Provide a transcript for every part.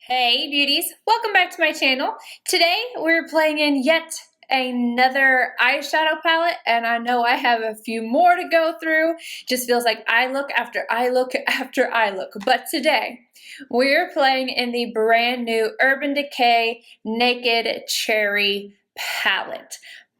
Hey beauties, welcome back to my channel. Today we're playing in yet another eyeshadow palette, and I know I have a few more to go through. Just feels like eye look after eye look after eye look. But today we're playing in the brand new Urban Decay Naked Cherry palette.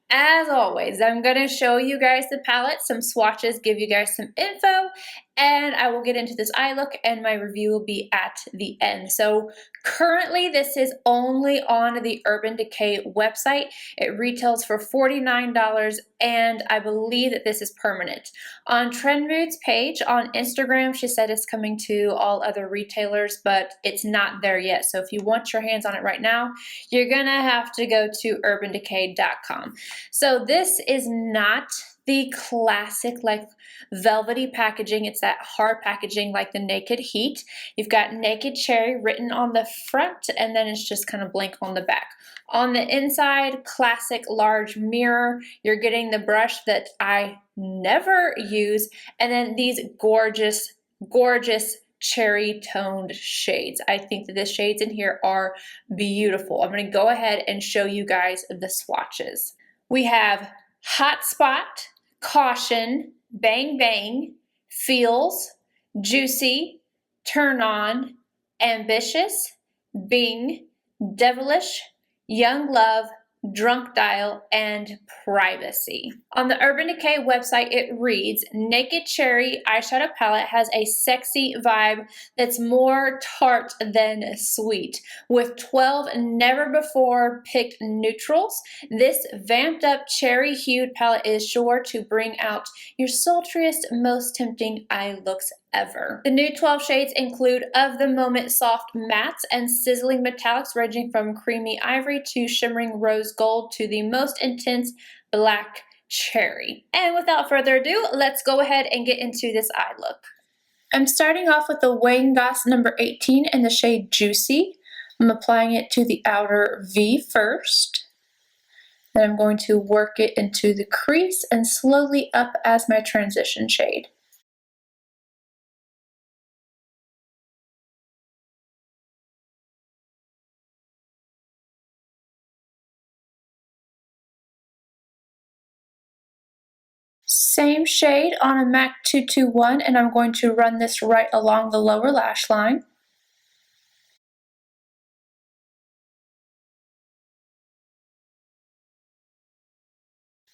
As always, I'm going to show you guys the palette, some swatches, give you guys some info, and I will get into this eye look and my review will be at the end. So currently this is only on the Urban Decay website. It retails for $49 and I believe that this is permanent. On Trend Mood's page on Instagram, she said it's coming to all other retailers, but it's not there yet. So if you want your hands on it right now, you're gonna have to go to urbandecay.com. So this is not the classic like velvety packaging. It's that hard packaging like the Naked Heat. You've got Naked Cherry written on the front and then it's just kind of blank on the back. On the inside, classic large mirror. You're getting the brush that I never use, and then these gorgeous, gorgeous cherry toned shades. I think that the shades in here are beautiful. I'm going to go ahead and show you guys the swatches. We have Hot Spot, Caution, Bang Bang, Feels, Juicy, Turn On, Ambitious, Bing, Devilish, Young Love, Drunk Dial, and Privacy. On the Urban Decay website, it reads, Naked Cherry eyeshadow palette has a sexy vibe that's more tart than sweet. With 12 never-before picked neutrals, this vamped up cherry-hued palette is sure to bring out your sultriest, most tempting eye looks ever. The new 12 shades include of the moment soft mattes and sizzling metallics ranging from creamy ivory to shimmering rose gold to the most intense black cherry. And without further ado, let's go ahead and get into this eye look. I'm starting off with the Wayne Goss number 18 in the shade Juicy. I'm applying it to the outer V first. Then I'm going to work it into the crease and slowly up as my transition shade. Same shade on a MAC 221, and I'm going to run this right along the lower lash line.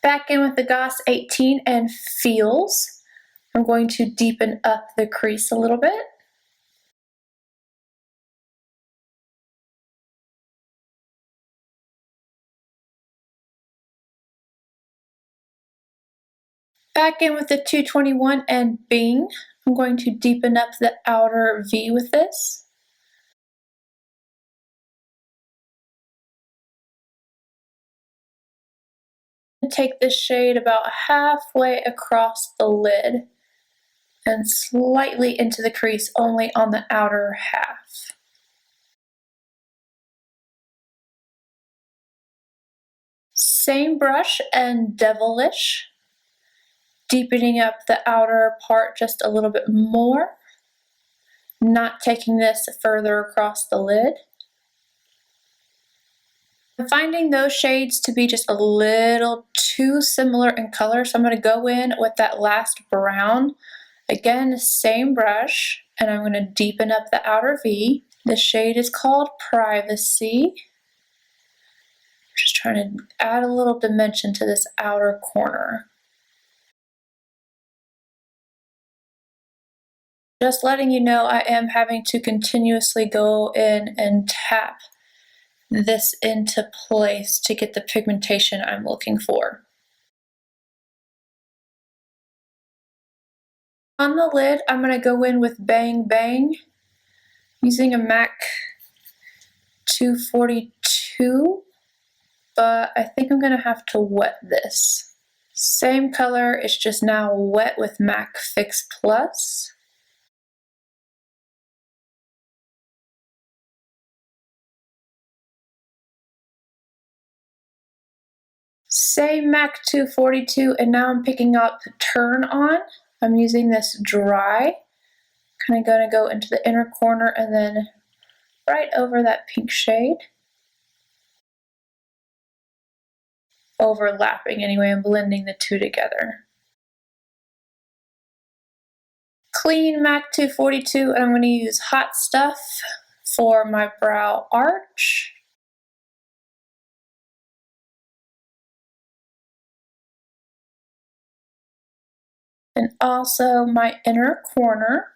Back in with the Goss 18 and Feels. I'm going to deepen up the crease a little bit. Back in with the 221 and Bing. I'm going to deepen up the outer V with this. Take this shade about halfway across the lid and slightly into the crease, only on the outer half. Same brush and Devilish. Deepening up the outer part just a little bit more, not taking this further across the lid. I'm finding those shades to be just a little too similar in color, so I'm going to go in with that last brown. Again, same brush, and I'm going to deepen up the outer V. The shade is called Privacy. Just trying to add a little dimension to this outer corner. Just letting you know I am having to continuously go in and tap this into place to get the pigmentation I'm looking for. On the lid, I'm going to go in with Bang Bang using a MAC 242, but I think I'm going to have to wet this. Same color, it's just now wet with MAC Fix Plus. Same MAC 242, and now I'm picking up Turn On. I'm using this dry. Kind of going to go into the inner corner and then right over that pink shade. Overlapping anyway and blending the two together. Clean MAC 242, and I'm going to use Hot Stuff for my brow arch. And also my inner corner.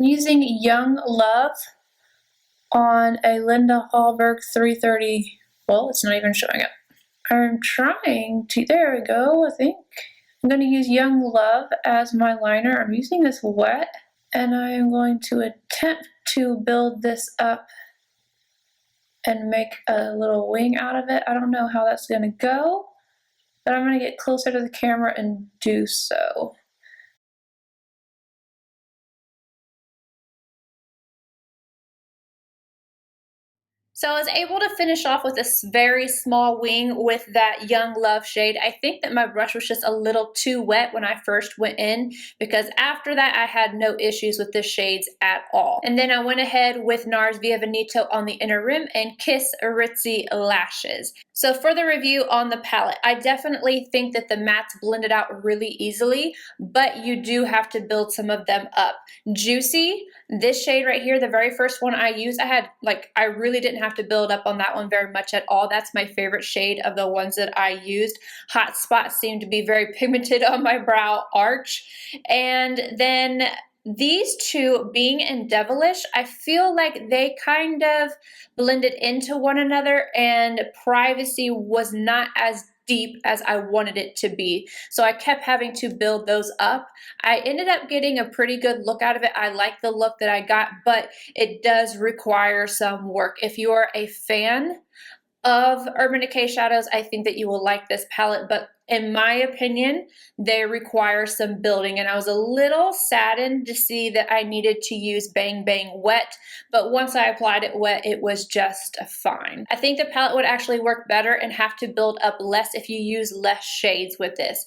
I'm using Young Love on a Linda Hallberg 330. Well, it's not even showing up. I'm trying to, there we go, I think. I'm going to use Young Love as my liner. I'm using this wet, and I am going to attempt to build this up and make a little wing out of it. I don't know how that's going to go, but I'm going to get closer to the camera and do so. So I was able to finish off with a very small wing with that Young Love shade. I think that my brush was just a little too wet when I first went in, because after that I had no issues with the shades at all. And then I went ahead with Nars Via Veneto on the inner rim and Kiss Ritzy lashes. So for the review on the palette, I definitely think that the mattes blended out really easily, but you do have to build some of them up. Juicy, this shade right here, the very first one I used, I really didn't have to build up on that one very much at all. That's my favorite shade of the ones that I used. Hot Spot seemed to be very pigmented on my brow arch. And then these two, Being and Devilish, I feel like they kind of blended into one another, and Privacy was not as deep as I wanted it to be. So I kept having to build those up. I ended up getting a pretty good look out of it. I like the look that I got, but it does require some work. If you are a fan of Urban Decay shadows, I think that you will like this palette, but in my opinion, they require some building, and I was a little saddened to see that I needed to use Bang Bang Wet, but once I applied it wet, it was just fine. I think the palette would actually work better and have to build up less if you use less shades with this.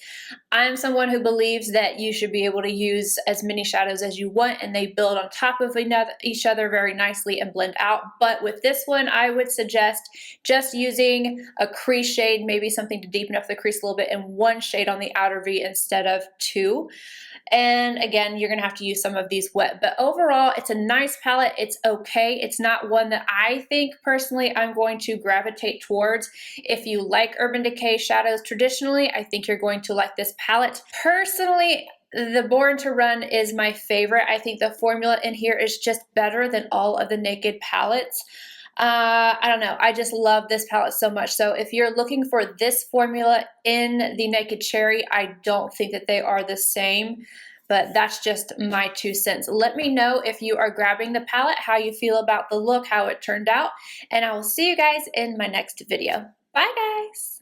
I'm someone who believes that you should be able to use as many shadows as you want, and they build on top of each other very nicely and blend out, but with this one, I would suggest just using a crease shade, maybe something to deepen up the crease a little bit, and one shade on the outer V instead of two. And again, you're gonna have to use some of these wet, but overall, it's a nice palette. It's okay. It's not one that I think personally I'm going to gravitate towards. If you like Urban Decay shadows traditionally, I think you're going to like this palette. Personally, the Born to Run is my favorite. I think the formula in here is just better than all of the Naked palettes. I don't know. I just love this palette so much. So if you're looking for this formula in the Naked Cherry, I don't think that they are the same, but that's just my 2 cents. Let me know if you are grabbing the palette, how you feel about the look, how it turned out, and I will see you guys in my next video. Bye, guys.